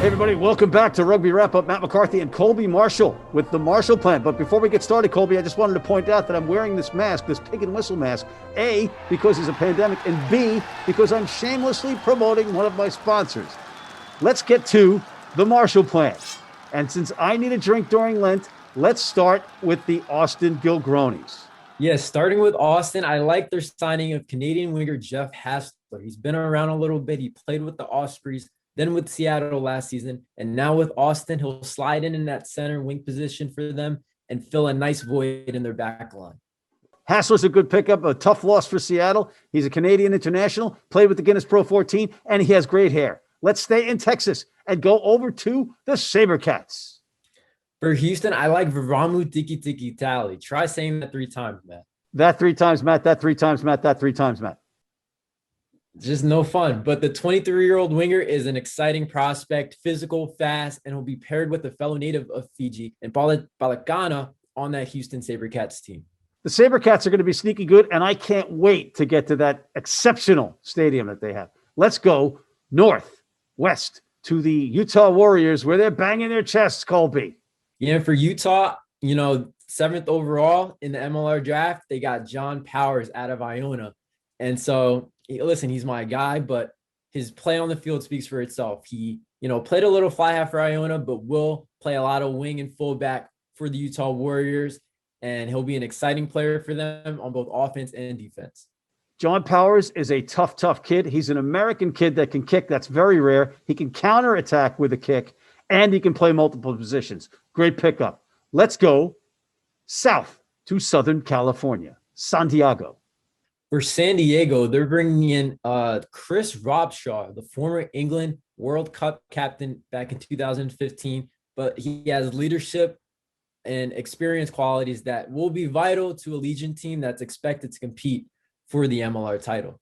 Hey everybody, welcome back to Rugby Wrap-Up. Matt McCarthy and Colby Marshall with the Marshall Plan. But before we get started, Colby, I just wanted to point out that I'm wearing this mask, this pig and whistle mask, A, because it's a pandemic, and B, because I'm shamelessly promoting one of my sponsors. Let's get to the Marshall Plan. And since I need a drink during Lent, let's start with the Austin Gilgronis. Yes, starting with Austin, I like their signing of Canadian winger Jeff Hassler. He's been around a little bit. He played with the Ospreys, then with Seattle last season, and now with Austin, he'll slide in that center wing position for them and fill a nice void in their back line. Hassler's a good pickup, a tough loss for Seattle. He's a Canadian international, played with the Guinness Pro 14, and he has great hair. Let's stay in Texas and go over to the SaberCats. For Houston, I like Viramu Tiki Tiki Tally. Try saying that 3 times, Matt. That 3 times, Matt. That 3 times, Matt. That 3 times, Matt. Just no fun. But the 23-year-old winger is an exciting prospect, physical, fast, and will be paired with a fellow native of Fiji and Balakana on that Houston SaberCats team. The SaberCats are going to be sneaky good, and I can't wait to get to that exceptional stadium that they have. Let's go northwest to the Utah Warriors, where they're banging their chests, Colby. Yeah, for Utah, 7th overall in the MLR draft, they got John Powers out of Iona. And so, listen, he's my guy, but his play on the field speaks for itself. He, played a little fly half for Iona, but will play a lot of wing and fullback for the Utah Warriors. And he'll be an exciting player for them on both offense and defense. John Powers is a tough kid. He's an American kid that can kick. That's very rare. He can counterattack with a kick, and he can play multiple positions. Great pickup. Let's go south to Southern California, San Diego. For San Diego, they're bringing in Chris Robshaw, the former England World Cup captain back in 2015, but he has leadership and experience qualities that will be vital to a Legion team that's expected to compete for the MLR title.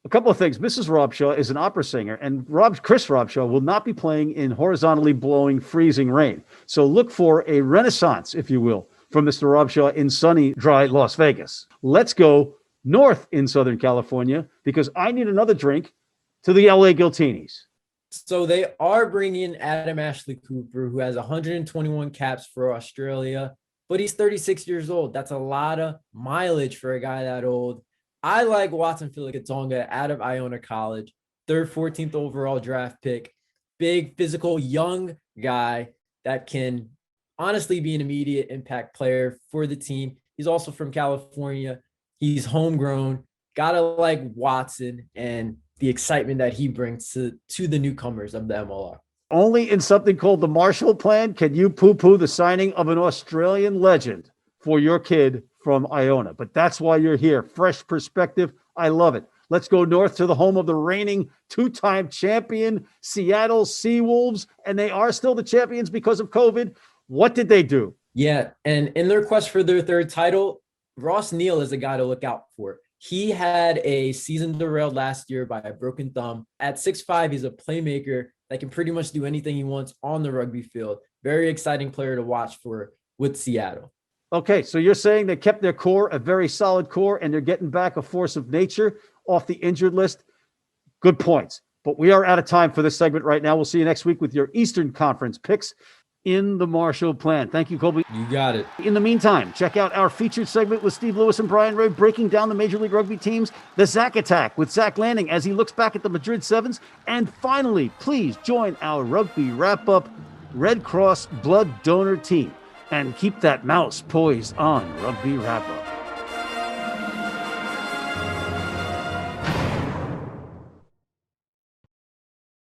A couple of things. Mrs. Robshaw is an opera singer, and Chris Robshaw will not be playing in horizontally blowing, freezing rain. So look for a renaissance, if you will, from Mr. Robshaw in sunny, dry Las Vegas. Let's go north in Southern California, because I need another drink, to the LA Giltinis. So they are bringing in Adam Ashley Cooper, who has 121 caps for Australia, but he's 36 years old. That's a lot of mileage for a guy that old. I like Watson Katonga out of Iona College, 14th overall draft pick, big, physical, young guy that can honestly be an immediate impact player for the team. He's also from California. He's homegrown. Gotta like Watson and the excitement that he brings to the newcomers of the MLR. Only in something called the Marshall Plan can you poo-poo the signing of an Australian legend for your kid from Iona. But that's why you're here. Fresh perspective. I love it. Let's go north to the home of the reigning 2-time champion Seattle Seawolves. And they are still the champions because of COVID. What did they do? Yeah, and in their quest for their 3rd title, Ross Neal is a guy to look out for. He had a season derailed last year by a broken thumb. At 6'5", he's a playmaker that can pretty much do anything he wants on the rugby field. Very exciting player to watch for with Seattle. Okay, so you're saying they kept their core, a very solid core, and they're getting back a force of nature off the injured list. Good points. But we are out of time for this segment right now. We'll see you next week with your Eastern Conference picks in the Marshall Plan. Thank you, Colby. You got it. In the meantime, check out our featured segment with Steve Lewis and Bryan Ray breaking down the Major League Rugby teams, the Zach Attack with Zach Landing as he looks back at the Madrid Sevens. And finally, please join our Rugby Wrap-Up Red Cross Blood Donor team and keep that mouse poised on Rugby Wrap-Up.